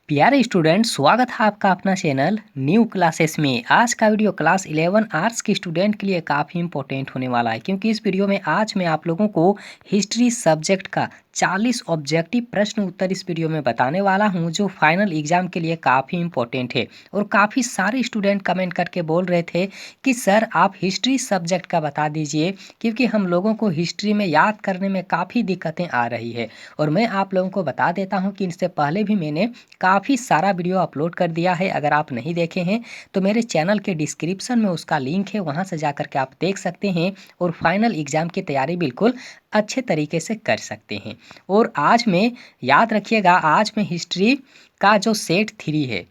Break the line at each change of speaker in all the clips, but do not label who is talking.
प्यारे स्टूडेंट, स्वागत है आपका अपना चैनल न्यू क्लासेस में। आज का वीडियो क्लास 11 आर्ट्स के स्टूडेंट के लिए काफ़ी इंपॉर्टेंट होने वाला है, क्योंकि इस वीडियो में आज मैं आप लोगों को हिस्ट्री सब्जेक्ट का 40 ऑब्जेक्टिव प्रश्न उत्तर इस वीडियो में बताने वाला हूं, जो फाइनल एग्जाम के लिए काफ़ी इंपॉर्टेंट है। और काफ़ी सारे स्टूडेंट कमेंट करके बोल रहे थे कि सर आप हिस्ट्री सब्जेक्ट का बता दीजिए, क्योंकि हम लोगों को हिस्ट्री में याद करने में काफ़ी दिक्कतें आ रही है। और मैं आप लोगों को बता देता हूँ कि इससे पहले भी मैंने काफ़ी सारा वीडियो अपलोड कर दिया है। अगर आप नहीं देखे हैं तो मेरे चैनल के डिस्क्रिप्शन में उसका लिंक है, वहां से जाकर के आप देख सकते हैं और फाइनल एग्जाम की तैयारी बिल्कुल अच्छे तरीके से कर सकते हैं। और आज मैं, याद रखिएगा, आज मैं हिस्ट्री का जो सेट 3 है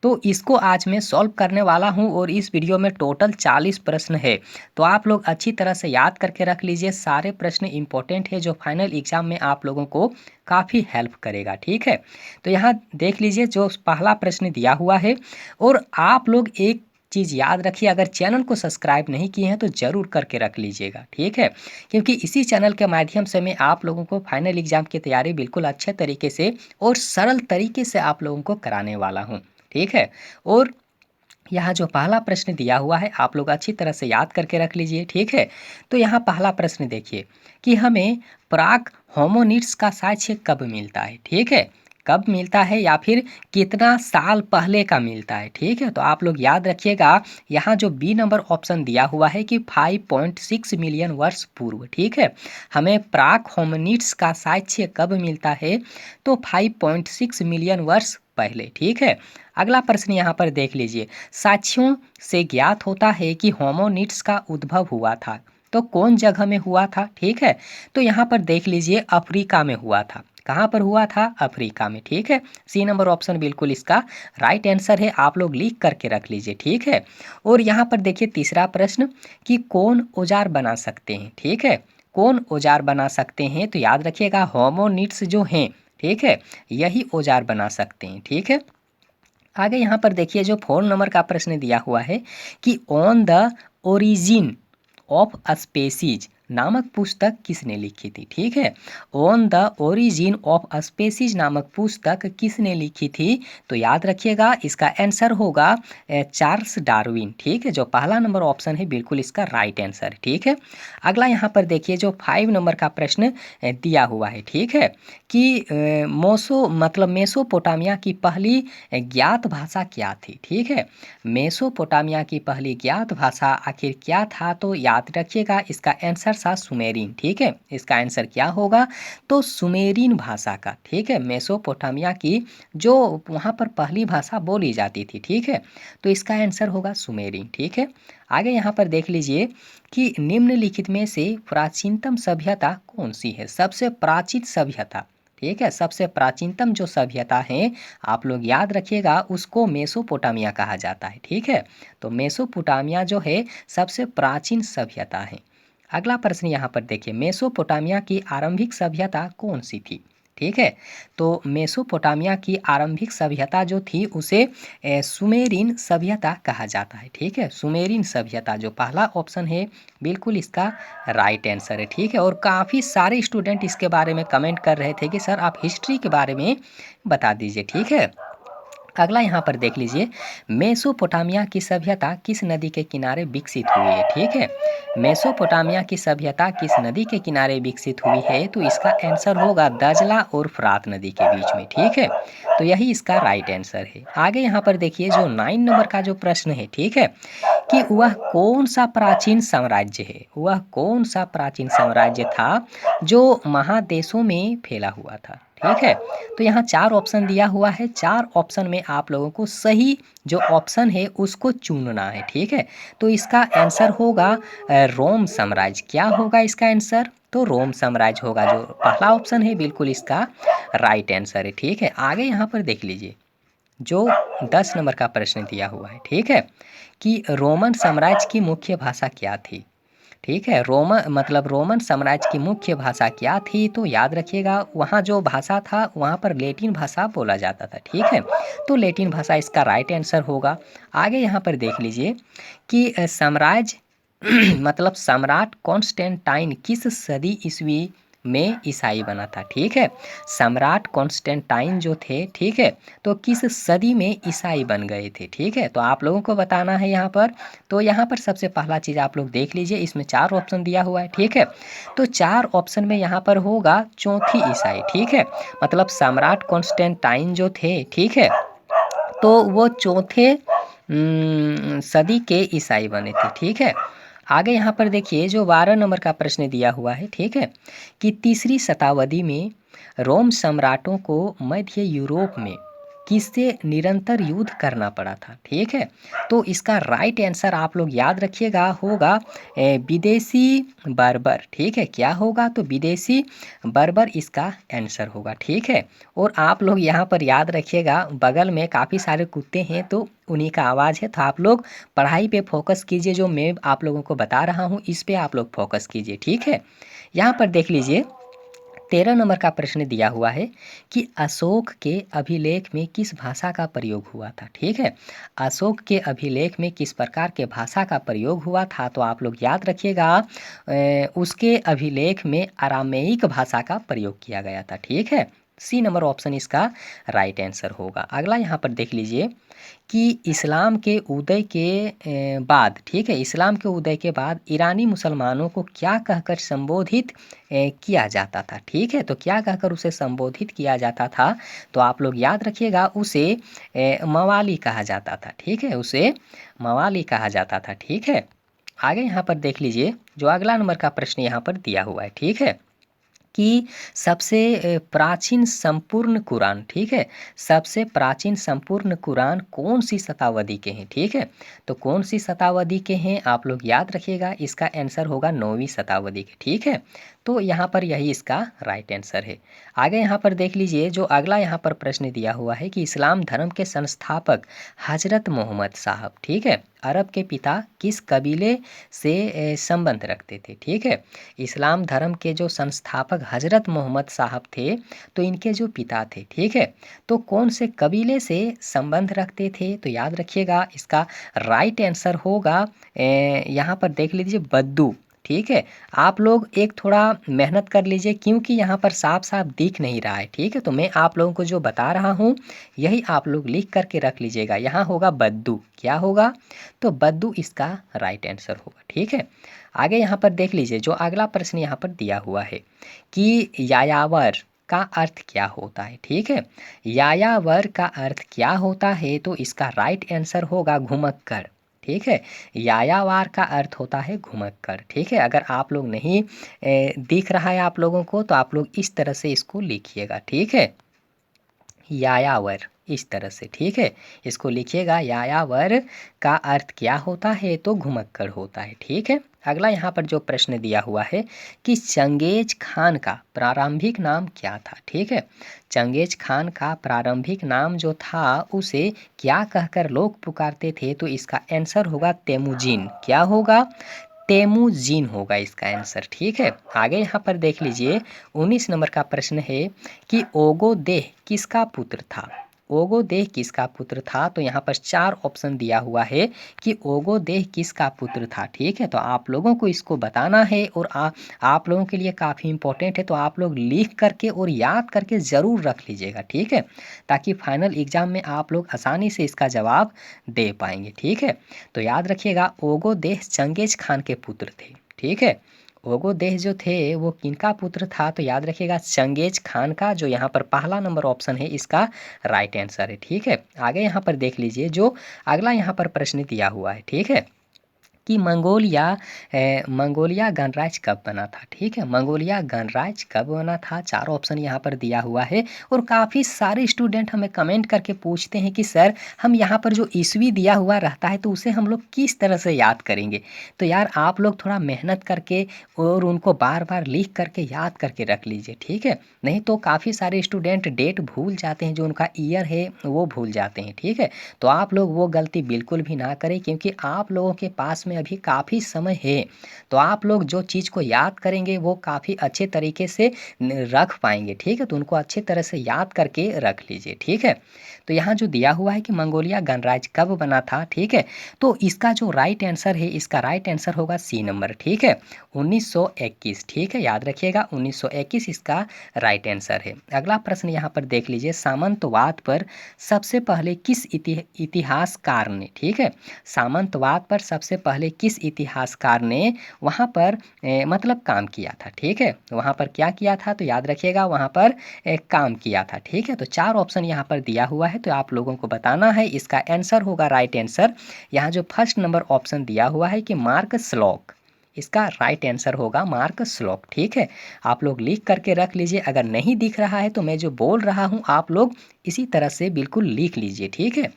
तो इसको आज मैं सॉल्व करने वाला हूं। और इस वीडियो में टोटल 40 प्रश्न है, तो आप लोग अच्छी तरह से याद करके रख लीजिए। सारे प्रश्न इंपॉर्टेंट है जो फाइनल एग्जाम में आप लोगों को काफ़ी हेल्प करेगा, ठीक है। तो यहाँ देख लीजिए जो पहला प्रश्न दिया हुआ है। और आप लोग एक चीज़ याद रखिए, अगर चैनल को सब्सक्राइब नहीं किए हैं तो ज़रूर करके रख लीजिएगा, ठीक है। क्योंकि इसी चैनल के माध्यम से मैं आप लोगों को फाइनल एग्जाम की तैयारी बिल्कुल अच्छे तरीके से और सरल तरीके से आप लोगों को कराने वाला हूँ, ठीक है। और यहाँ जो पहला प्रश्न दिया हुआ है आप लोग अच्छी तरह से याद करके रख लीजिए, ठीक है। तो यहाँ पहला प्रश्न देखिए कि हमें प्राक होमोनिड्स का साक्ष्य कब मिलता है, ठीक है। कब मिलता है या फिर कितना साल पहले का मिलता है, ठीक है। तो आप लोग याद रखिएगा, यहाँ जो बी नंबर ऑप्शन दिया हुआ है कि 5.6 मिलियन वर्ष पूर्व, ठीक है। हमें प्राक होमोनिड्स का साक्ष्य कब मिलता है, तो 5.6 मिलियन वर्ष पहले, ठीक है। अगला प्रश्न यहाँ पर देख लीजिए, साक्ष्यों से ज्ञात होता है कि होमोनिड्स का उद्भव हुआ था, तो कौन जगह में हुआ था, ठीक है। तो यहाँ पर देख लीजिए अफ्रीका में हुआ था। कहाँ पर हुआ था? अफ्रीका में, ठीक है। सी नंबर ऑप्शन बिल्कुल इसका राइट आंसर है, आप लोग लिख करके रख लीजिए, ठीक है। और यहाँ पर देखिए तीसरा प्रश्न कि कौन औजार बना सकते हैं, ठीक है। कौन औजार बना सकते हैं, तो याद रखिएगा होमोनिड्स जो हैं, ठीक है, यही औजार बना सकते हैं, ठीक है। आगे यहाँ पर देखिए जो 4 नंबर का प्रश्न दिया हुआ है कि on the origin of species नामक पुस्तक किसने लिखी थी, ठीक है। On the origin of species नामक पुस्तक किसने लिखी थी, तो याद रखिएगा इसका आंसर होगा चार्ल्स डार्विन, ठीक है। जो पहला नंबर ऑप्शन है बिल्कुल इसका राइट आंसर है, ठीक है। अगला यहाँ पर देखिए जो 5 नंबर का प्रश्न दिया हुआ है, ठीक है, कि मेसोपोटामिया की पहली ज्ञात भाषा क्या थी, ठीक है। मेसोपोटामिया की पहली ज्ञात भाषा आखिर क्या था, तो याद रखिएगा इसका आंसर था सुमेरिन, ठीक है। इसका आंसर क्या होगा, तो सुमेरिन भाषा का, ठीक है। मेसोपोटामिया की जो वहाँ पर पहली भाषा बोली जाती थी, ठीक है, तो इसका आंसर होगा सुमेरिन, ठीक है। आगे यहाँ पर देख लीजिए कि निम्नलिखित में से प्राचीनतम सभ्यता कौन सी है, सबसे प्राचीन सभ्यता, ठीक है। सबसे प्राचीनतम जो सभ्यता है आप लोग याद रखिएगा उसको मेसोपोटामिया कहा जाता है, ठीक है। तो मेसोपोटामिया जो है सबसे प्राचीन सभ्यता है। अगला प्रश्न यहाँ पर देखिए, मेसोपोटामिया की आरंभिक सभ्यता कौन सी थी, ठीक है। तो मेसोपोटामिया की आरंभिक सभ्यता जो थी उसे सुमेरिन सभ्यता कहा जाता है, ठीक है। सुमेरिन सभ्यता जो पहला ऑप्शन है बिल्कुल इसका राइट आंसर है, ठीक है। और काफ़ी सारे स्टूडेंट इसके बारे में कमेंट कर रहे थे कि सर आप हिस्ट्री के बारे में बता दीजिए, ठीक है। अगला यहाँ पर देख लीजिए, मेसोपोटामिया की सभ्यता किस नदी के किनारे विकसित हुई है, ठीक है। मेसोपोटामिया की सभ्यता किस नदी के किनारे विकसित हुई है, तो इसका आंसर होगा दजला और फरात नदी के बीच में, ठीक है। तो यही इसका राइट आंसर है। आगे यहाँ पर देखिए जो 9 नंबर का जो प्रश्न है, ठीक है, कि वह कौन सा प्राचीन साम्राज्य है, वह कौन सा प्राचीन साम्राज्य था जो महादेशों में फैला हुआ था, ठीक है। तो यहाँ 4 ऑप्शन दिया हुआ है, 4 ऑप्शन में आप लोगों को सही जो ऑप्शन है उसको चुनना है, ठीक है। तो इसका आंसर होगा रोम साम्राज्य। क्या होगा इसका आंसर, तो रोम साम्राज्य होगा। जो पहला ऑप्शन है बिल्कुल इसका राइट आंसर है, ठीक है। आगे यहाँ पर देख लीजिए जो 10 नंबर का प्रश्न दिया हुआ है, ठीक है, कि रोमन साम्राज्य की मुख्य भाषा क्या थी, ठीक है। रोमन साम्राज्य की मुख्य भाषा क्या थी, तो याद रखिएगा वहाँ जो भाषा था वहाँ पर लैटिन भाषा बोला जाता था, ठीक है। तो लैटिन भाषा इसका राइट आंसर होगा। आगे यहाँ पर देख लीजिए कि साम्राज्य सम्राट कॉन्स्टेंटाइन किस सदी ईस्वी में ईसाई बना था, ठीक है। सम्राट कॉन्स्टेंटाइन जो थे, ठीक है, तो किस सदी में ईसाई बन गए थे, ठीक है। तो आप लोगों को बताना है यहाँ पर। तो यहाँ पर सबसे पहला चीज़ आप लोग देख लीजिए, इसमें 4 ऑप्शन दिया हुआ है, ठीक है। तो 4 ऑप्शन में यहाँ पर होगा चौथी ईसाई, ठीक है। मतलब सम्राट कॉन्स्टेंटाइन जो थे, ठीक है, तो वो चौथे सदी के ईसाई बने थे, ठीक है। आगे यहाँ पर देखिए जो 12 नंबर का प्रश्न दिया हुआ है, ठीक है, कि तीसरी शताब्दी में रोम सम्राटों को मध्य यूरोप में किससे निरंतर युद्ध करना पड़ा था, ठीक है। तो इसका राइट आंसर आप लोग याद रखिएगा होगा विदेशी बर्बर, ठीक है। क्या होगा? तो विदेशी बर्बर इसका आंसर होगा, ठीक है। और आप लोग यहाँ पर याद रखिएगा बगल में काफ़ी सारे कुत्ते हैं, तो उन्हीं का आवाज़ है, तो आप लोग पढ़ाई पे फोकस कीजिए। जो मैं आप लोगों को बता रहा हूँ इस पे आप लोग फोकस कीजिए, ठीक है। यहाँ पर देख लीजिए 13 नंबर का प्रश्न दिया हुआ है कि अशोक के अभिलेख में किस भाषा का प्रयोग हुआ था, ठीक है। अशोक के अभिलेख में किस प्रकार के भाषा का प्रयोग हुआ था? तो आप लोग याद रखिएगा उसके अभिलेख में अरामेइक भाषा का प्रयोग किया गया था, ठीक है। सी नंबर ऑप्शन इसका राइट आंसर होगा। अगला यहाँ पर देख लीजिए कि इस्लाम के उदय के बाद, ठीक है, इस्लाम के उदय के बाद ईरानी मुसलमानों को क्या कहकर संबोधित किया जाता था, ठीक है। तो क्या कहकर उसे संबोधित किया जाता था? तो आप लोग याद रखिएगा उसे मवाली कहा जाता था, ठीक है, उसे मवाली कहा जाता था, ठीक है। आगे यहाँ पर देख लीजिए जो अगला नंबर का प्रश्न यहाँ पर दिया हुआ है, ठीक है, कि सबसे प्राचीन संपूर्ण कुरान, ठीक है, सबसे प्राचीन संपूर्ण कुरान कौन सी शताब्दी के हैं, ठीक है। तो कौन सी शताब्दी के हैं आप लोग याद रखिएगा, इसका आंसर होगा 9वीं शताब्दी के, ठीक है। तो यहाँ पर यही इसका राइट आंसर है। आगे यहाँ पर देख लीजिए जो अगला यहाँ पर प्रश्न दिया हुआ है कि इस्लाम धर्म के संस्थापक हजरत मोहम्मद साहब, ठीक है, अरब के पिता किस कबीले से संबंध रखते थे, ठीक है। इस्लाम धर्म के जो संस्थापक हजरत मोहम्मद साहब थे, तो इनके जो पिता थे, ठीक है, तो कौन से कबीले से संबंध रखते थे? तो याद रखिएगा इसका राइट आंसर होगा यहाँ पर देख लीजिए बद्दू, ठीक है। आप लोग एक थोड़ा मेहनत कर लीजिए क्योंकि यहाँ पर साफ साफ दिख नहीं रहा है, ठीक है। तो मैं आप लोगों को जो बता रहा हूँ यही आप लोग लिख करके रख लीजिएगा। यहाँ होगा बद्दू, क्या होगा? तो बद्दू इसका राइट आंसर होगा, ठीक है। आगे यहाँ पर देख लीजिए जो अगला प्रश्न यहाँ पर दिया हुआ है कि यायावर का अर्थ क्या होता है, ठीक है। यायावर का अर्थ क्या होता है? तो इसका राइट आंसर होगा घुमक्कड़, ठीक है। यायावार का अर्थ होता है घुमक्कड़, ठीक है। अगर आप लोग नहीं दिख रहा है आप लोगों को तो आप लोग इस तरह से इसको लिखिएगा, ठीक है, यायावर, इस तरह से, ठीक है, इसको लिखिएगा। यायावर का अर्थ क्या होता है? तो घुमक्कड़ होता है, ठीक है। अगला यहाँ पर जो प्रश्न दिया हुआ है कि चंगेज खान का प्रारंभिक नाम क्या था, ठीक है। चंगेज खान का प्रारंभिक नाम जो था उसे क्या कहकर लोग पुकारते थे? तो इसका आंसर होगा तेमुजिन, क्या होगा? तेमुजिन होगा इसका आंसर, ठीक है। आगे यहाँ पर देख लीजिए 19 नंबर का प्रश्न है कि ओगोदेह किसका पुत्र था? ओगोदेह किसका पुत्र था? तो यहाँ पर 4 ऑप्शन दिया हुआ है कि ओगोदेह किसका पुत्र था, ठीक है। तो आप लोगों को इसको बताना है और आप लोगों के लिए काफ़ी इंपॉर्टेंट है, तो आप लोग लिख करके और याद करके ज़रूर रख लीजिएगा, ठीक है, ताकि फाइनल एग्जाम में आप लोग आसानी से इसका जवाब दे पाएंगे, ठीक है। तो याद रखिएगा ओगोदेह चंगेज खान के पुत्र थे, ठीक है। ओगोदेह जो थे वो किनका पुत्र था? तो याद रखिएगा चंगेज खान का, जो यहाँ पर पहला नंबर ऑप्शन है इसका राइट आंसर है, ठीक है। आगे यहाँ पर देख लीजिए जो अगला यहाँ पर प्रश्न दिया हुआ है, ठीक है, कि मंगोलिया गणराज्य कब बना था, ठीक है। मंगोलिया गणराज्य कब बना था? 4 ऑप्शन यहाँ पर दिया हुआ है और काफ़ी सारे स्टूडेंट हमें कमेंट करके पूछते हैं कि सर हम यहाँ पर जो ईस्वी दिया हुआ रहता है तो उसे हम लोग किस तरह से याद करेंगे? तो यार आप लोग थोड़ा मेहनत करके और उनको बार बार लिख करके याद करके रख लीजिए, ठीक है। नहीं तो काफ़ी सारे स्टूडेंट डेट भूल जाते हैं, जो उनका ईयर है वो भूल जाते हैं, ठीक है। तो आप लोग वो गलती बिल्कुल भी ना करें क्योंकि आप लोगों के पास में में अभी काफ़ी समय है, तो आप लोग जो चीज़ को याद करेंगे वो काफ़ी अच्छे तरीके से रख पाएंगे। ठीक है, तो उनको अच्छे तरह से याद करके रख लीजिए। ठीक है, तो यहाँ जो दिया हुआ है कि मंगोलिया गणराज्य कब बना था, ठीक है, तो इसका जो राइट आंसर है, इसका राइट आंसर होगा सी नंबर। ठीक है, 1921। ठीक है, याद रखिएगा 1921 इसका राइट आंसर है। अगला प्रश्न यहाँ पर देख लीजिए, सामंतवाद पर सबसे पहले किस इतिहासकार ने, ठीक है, सामंतवाद पर सबसे पहले किस इतिहासकार ने वहाँ पर मतलब काम किया था। ठीक है, वहाँ पर क्या किया था, तो याद रखिएगा वहाँ पर काम किया था। ठीक है, तो 4 ऑप्शन यहाँ पर दिया हुआ है, तो आप लोगों को बताना है। इसका आंसर होगा राइट आंसर, यहाँ जो फर्स्ट नंबर ऑप्शन दिया हुआ है कि मार्क स्लॉक, इसका राइट आंसर होगा मार्क स्लॉक। ठीक है, आप लोग लिख करके रख लीजिए। अगर नहीं दिख रहा है तो मैं जो बोल रहा हूँ आप लोग इसी तरह से बिल्कुल लिख लीजिए। ठीक है,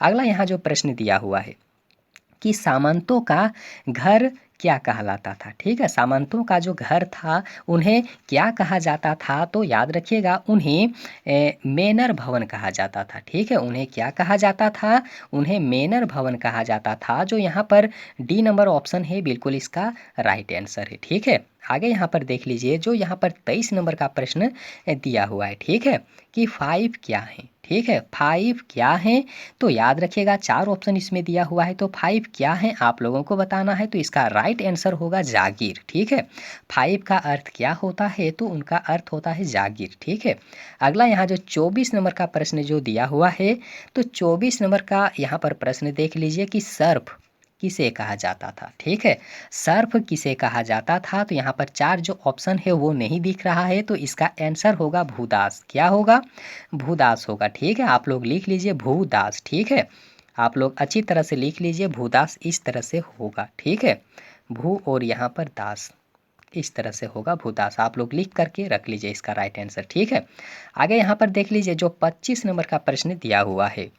अगला यहाँ जो प्रश्न दिया हुआ है कि सामंतों का घर क्या कहलाता था। ठीक है, सामंतों का जो घर था उन्हें क्या कहा जाता था, तो याद रखिएगा उन्हें मेनर भवन कहा जाता था। ठीक है, उन्हें क्या कहा जाता था, उन्हें मेनर भवन कहा जाता था, जो यहाँ पर डी नंबर ऑप्शन है बिल्कुल इसका राइट आंसर है। ठीक है, आगे यहाँ पर देख लीजिए, जो यहाँ पर 23 नंबर का प्रश्न दिया हुआ है। ठीक है, कि 5 क्या है। ठीक है, 5 क्या है, तो याद रखिएगा 4 ऑप्शन इसमें दिया हुआ है, तो 5 क्या है आप लोगों को बताना है, तो इसका राइट आंसर होगा जागीर। ठीक है, 5 का अर्थ क्या होता है, तो उनका अर्थ होता है जागीर। ठीक है, अगला यहाँ जो 24 नंबर का प्रश्न जो दिया हुआ है, तो 24 नंबर का यहाँ पर प्रश्न देख लीजिए कि सर्फ किसे कहा जाता था। ठीक है, सर्फ किसे कहा जाता था, तो यहाँ पर 4 जो ऑप्शन है वो नहीं दिख रहा है, तो इसका आंसर होगा भूदास। क्या होगा, भूदास होगा। ठीक है, आप लोग लिख लीजिए भूदास। ठीक है, आप लोग अच्छी तरह से लिख लीजिए भूदास, इस तरह से होगा। ठीक है, भू और यहाँ पर दास, इस तरह से होगा भूदास। आप लोग लिख करके रख लीजिए इसका राइट आंसर। ठीक है, आगे यहाँ पर देख लीजिए जो 25 नंबर का प्रश्न दिया हुआ है।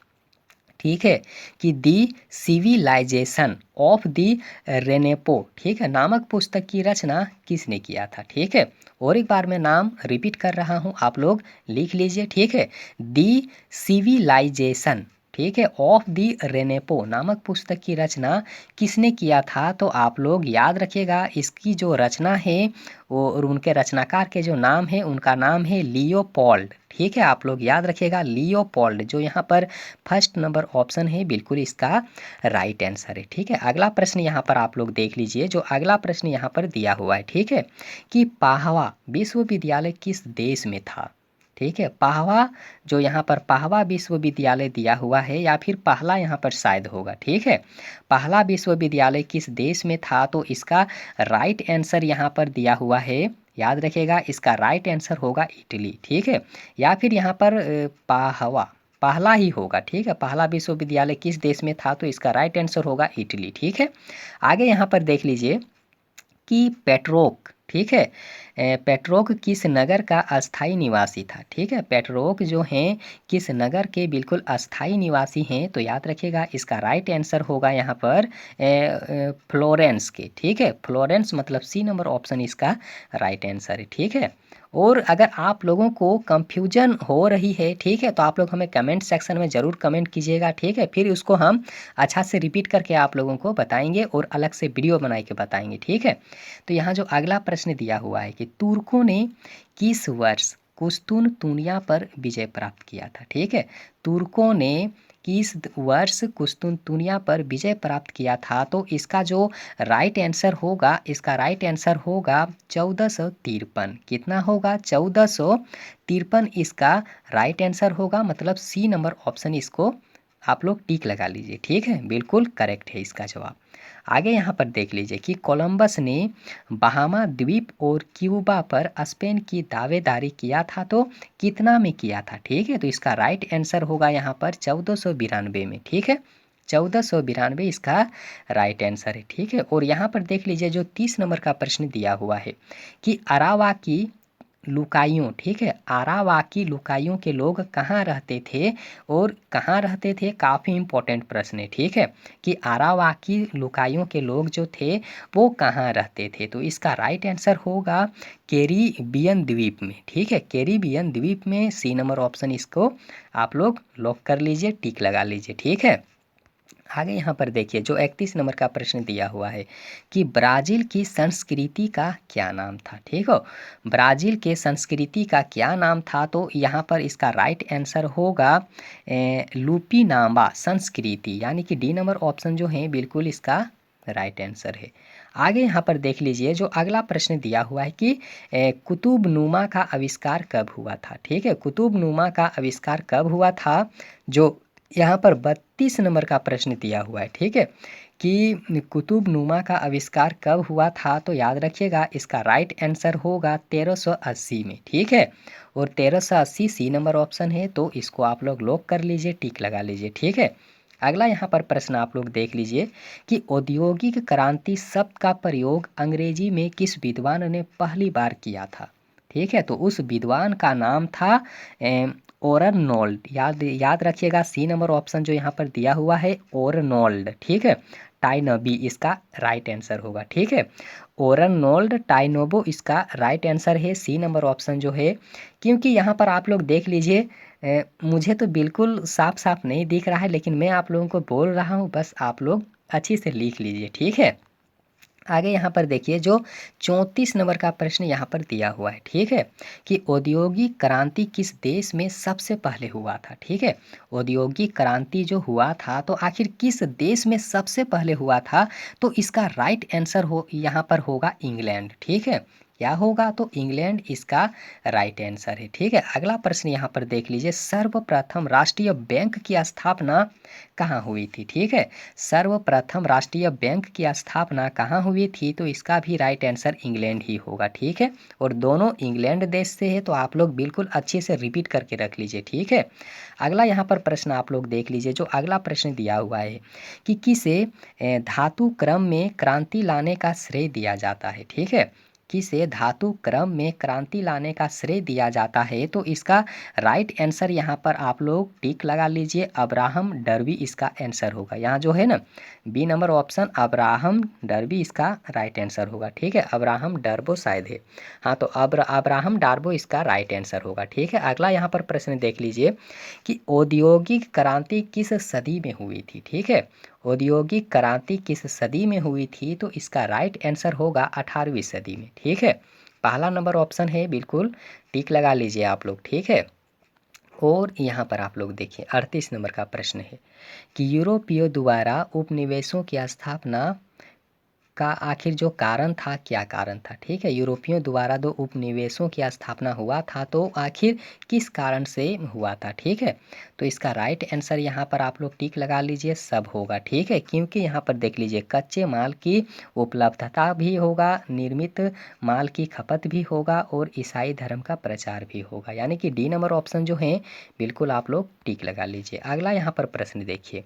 ठीक है, कि दी सिविलाइजेशन ऑफ दी रेनेपो, ठीक है, नामक पुस्तक की रचना किसने किया था। ठीक है, और एक बार मैं नाम रिपीट कर रहा हूँ, आप लोग लिख लीजिए। ठीक है, दी सिविलाइजेशन, ठीक है, ऑफ दी रेनेपो नामक पुस्तक की रचना किसने किया था, तो आप लोग याद रखिएगा इसकी जो रचना है वो और उनके रचनाकार के जो नाम है उनका नाम है लियोपोल्ड। ठीक है, आप लोग याद रखिएगा लियोपोल्ड, जो यहाँ पर फर्स्ट नंबर ऑप्शन है बिल्कुल इसका राइट आंसर है। ठीक है, अगला प्रश्न यहाँ पर आप लोग देख लीजिए, जो अगला प्रश्न यहाँ पर दिया हुआ है। ठीक है, कि पाहवा विश्वविद्यालय किस देश में था। ठीक है, पाहवा, जो यहाँ पर पाहवा विश्वविद्यालय दिया हुआ है, या फिर पहला यहाँ पर शायद होगा। ठीक है, पहला विश्वविद्यालय किस देश में था, तो इसका राइट आंसर यहाँ पर दिया हुआ है, याद रखिएगा इसका राइट आंसर होगा इटली। ठीक है, या फिर यहाँ पर पाहवा, पहला ही होगा। ठीक है, पहला विश्वविद्यालय किस देश में था, तो इसका राइट आंसर होगा इटली। ठीक है, आगे यहाँ पर देख लीजिए कि पेट्रोक, ठीक है, पेट्रोक किस नगर का अस्थाई निवासी था। ठीक है, पेट्रोक जो हैं किस नगर के बिल्कुल अस्थाई निवासी हैं, तो याद रखिएगा इसका राइट आंसर होगा यहाँ पर फ्लोरेंस के। ठीक है, फ्लोरेंस मतलब सी नंबर ऑप्शन इसका राइट आंसर है। ठीक है, और अगर आप लोगों को कंफ्यूजन हो रही है, ठीक है, तो आप लोग हमें कमेंट सेक्शन में ज़रूर कमेंट कीजिएगा। ठीक है, फिर उसको हम अच्छा से रिपीट करके आप लोगों को बताएंगे और अलग से वीडियो बना के बताएंगे। ठीक है, तो यहाँ जो अगला प्रश्न दिया हुआ है कि तुर्कों ने किस वर्ष कुस्तुनतुनिया पर विजय प्राप्त किया था। ठीक है, तुर्कों ने किस वर्ष कुस्तुनतुनिया पर विजय प्राप्त किया था, तो इसका जो राइट आंसर होगा, इसका राइट आंसर होगा 1453। कितना होगा, 1453 इसका राइट आंसर होगा, मतलब सी नंबर ऑप्शन इसको आप लोग टिक लगा लीजिए। ठीक है, बिल्कुल करेक्ट है इसका जवाब। आगे यहाँ पर देख लीजिए कि कोलंबस ने बहामा द्वीप और क्यूबा पर स्पेन की दावेदारी किया था, तो कितना में किया था। ठीक है, तो इसका राइट आंसर होगा यहाँ पर 1492 में। ठीक है, 1492 इसका राइट आंसर है। ठीक है, और यहाँ पर देख लीजिए जो 30 नंबर का प्रश्न दिया हुआ है कि अरावाकी लुकाइयों, ठीक है, आरावाकी लुकाइयों के लोग कहाँ रहते थे और कहाँ रहते थे, काफ़ी इंपॉर्टेंट प्रश्न है। ठीक है, कि आरावाकी लुकाइयों के लोग जो थे वो कहाँ रहते थे, तो इसका राइट आंसर होगा कैरिबियन द्वीप में। ठीक है, कैरिबियन द्वीप में सी नंबर ऑप्शन इसको आप लोग लॉक कर लीजिए, टिक लगा लीजिए। ठीक है, आगे यहाँ पर देखिए जो 31 नंबर का प्रश्न दिया हुआ है कि ब्राज़ील की संस्कृति का क्या नाम था, ठीक हो? ब्राज़ील के संस्कृति का क्या नाम था? तो यहाँ पर इसका राइट आंसर होगा लुपिनामा संस्कृति, यानी कि डी नंबर ऑप्शन जो है बिल्कुल इसका राइट आंसर है। आगे यहाँ पर देख लीजिए जो अगला प्रश्न दिया हुआ है कि कुतुबनुमा का आविष्कार कब हुआ था, ठीक है? कुतुबनुमा का आविष्कार कब हुआ था? जो यहाँ पर 32 नंबर का प्रश्न दिया हुआ है, ठीक है? कि कुतुबनुमा का आविष्कार कब हुआ था? तो याद रखिएगा इसका राइट आंसर होगा 1380 में, ठीक है? और 1380 सी नंबर ऑप्शन है, तो इसको आप लोग लॉक कर लीजिए, टिक लगा लीजिए, ठीक है? अगला यहाँ पर प्रश्न आप लोग देख लीजिए कि औद्योगिक क्रांति शब्द का प्रयोग अंग्रेजी में किस विद्वान ने पहली बार किया था, ठीक है? तो उस विद्वान का नाम था ओरनोल्ड। याद याद रखिएगा सी नंबर ऑप्शन जो यहाँ पर दिया हुआ है ओरनोल्ड, ठीक है? टाइनबी इसका राइट आंसर होगा, ठीक है? ओरनोल्ड टाइनोबो इसका राइट आंसर है, सी नंबर ऑप्शन जो है। क्योंकि यहाँ पर आप लोग देख लीजिए मुझे तो बिल्कुल साफ साफ नहीं दिख रहा है, लेकिन मैं आप लोगों को बोल रहा हूँ, बस आप लोग अच्छे से लिख लीजिए, ठीक है? आगे यहाँ पर देखिए जो 34 नंबर का प्रश्न यहाँ पर दिया हुआ है, ठीक है? कि औद्योगिक क्रांति किस देश में सबसे पहले हुआ था, ठीक है? औद्योगिक क्रांति जो हुआ था तो आखिर किस देश में सबसे पहले हुआ था? तो इसका राइट आंसर हो यहाँ पर होगा इंग्लैंड, ठीक है? क्या होगा? तो इंग्लैंड इसका राइट आंसर है, ठीक है? अगला प्रश्न यहाँ पर देख लीजिए सर्वप्रथम राष्ट्रीय बैंक की स्थापना कहाँ हुई थी, ठीक है? सर्वप्रथम राष्ट्रीय बैंक की स्थापना कहाँ हुई थी? तो इसका भी राइट आंसर इंग्लैंड ही होगा, ठीक है? और दोनों इंग्लैंड देश से है, तो आप लोग बिल्कुल अच्छे से रिपीट करके रख लीजिए, ठीक है? अगला यहाँ पर प्रश्न आप लोग देख लीजिए जो अगला प्रश्न दिया हुआ है कि किसे धातु क्रम में क्रांति लाने का श्रेय दिया जाता है, ठीक है? किसे धातु क्रम में क्रांति लाने का श्रेय दिया जाता है? तो इसका राइट आंसर यहाँ पर आप लोग टिक लगा लीजिए, अब्राहम डर्बी इसका आंसर होगा। यहाँ जो है ना B number option Abraham Darby इसका राइट आंसर होगा, ठीक है? अब्राहम डर्बो शायद है, हाँ, तो अब्राहम डार्बो इसका राइट आंसर होगा, ठीक है? अगला यहाँ पर प्रश्न देख लीजिए कि औद्योगिक क्रांति किस सदी में हुई थी, ठीक है? औद्योगिक क्रांति किस सदी में हुई थी? तो इसका राइट आंसर होगा 18वीं सदी में, ठीक है? पहला नंबर ऑप्शन है, बिल्कुल टिक लगा लीजिए आप लोग, ठीक है? और यहाँ पर आप लोग देखिए 38 नंबर का प्रश्न है कि यूरोपियों द्वारा उपनिवेशों की स्थापना का आखिर जो कारण था, क्या कारण था, ठीक है? यूरोपियों द्वारा दो उपनिवेशों की स्थापना हुआ था, तो आखिर किस कारण से हुआ था, ठीक है? तो इसका राइट आंसर यहाँ पर आप लोग टिक लगा लीजिए, सब होगा, ठीक है? क्योंकि यहाँ पर देख लीजिए कच्चे माल की उपलब्धता भी होगा, निर्मित माल की खपत भी होगा और ईसाई धर्म का प्रचार भी होगा, यानी कि डी नंबर ऑप्शन जो है बिल्कुल आप लोग टिक लगा लीजिए। अगला यहाँ पर प्रश्न देखिए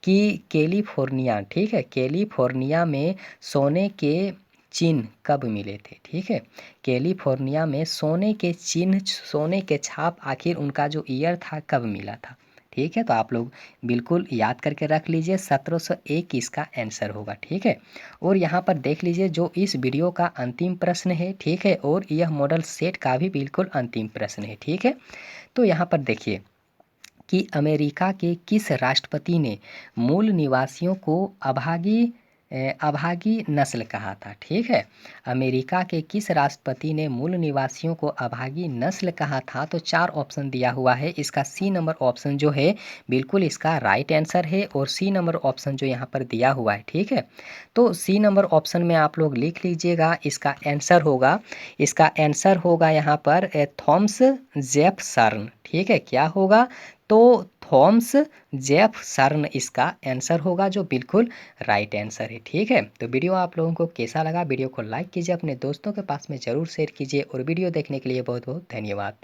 कि कैलिफोर्निया, ठीक है? कैलिफोर्निया में सोने के चिन्ह कब मिले थे, ठीक है? कैलिफोर्निया में सोने के चिन्ह, सोने के छाप आखिर उनका जो ईयर था कब मिला था, ठीक है? तो आप लोग बिल्कुल याद करके रख लीजिए 1701 इसका आंसर होगा, ठीक है? और यहाँ पर देख लीजिए जो इस वीडियो का अंतिम प्रश्न है, ठीक है? और यह मॉडल सेट का भी बिल्कुल अंतिम प्रश्न है, ठीक है? तो यहाँ पर देखिए कि अमेरिका के किस राष्ट्रपति ने मूल निवासियों को अभागी नस्ल कहा था, ठीक है? अमेरिका के किस राष्ट्रपति ने मूल निवासियों को अभागी नस्ल कहा था? तो 4 ऑप्शन दिया हुआ है, इसका सी नंबर ऑप्शन जो है बिल्कुल इसका राइट आंसर है और सी नंबर ऑप्शन जो यहाँ पर दिया हुआ है, ठीक है? तो सी नंबर ऑप्शन में आप लोग लिख लीजिएगा, इसका आंसर होगा यहाँ पर थॉमस जेफरसन, ठीक है? क्या होगा? तो थॉमस जेफरसन इसका आंसर होगा, जो बिल्कुल राइट आंसर है, ठीक है? तो वीडियो आप लोगों को कैसा लगा? वीडियो को लाइक कीजिए, अपने दोस्तों के पास में ज़रूर शेयर कीजिए और वीडियो देखने के लिए बहुत बहुत धन्यवाद।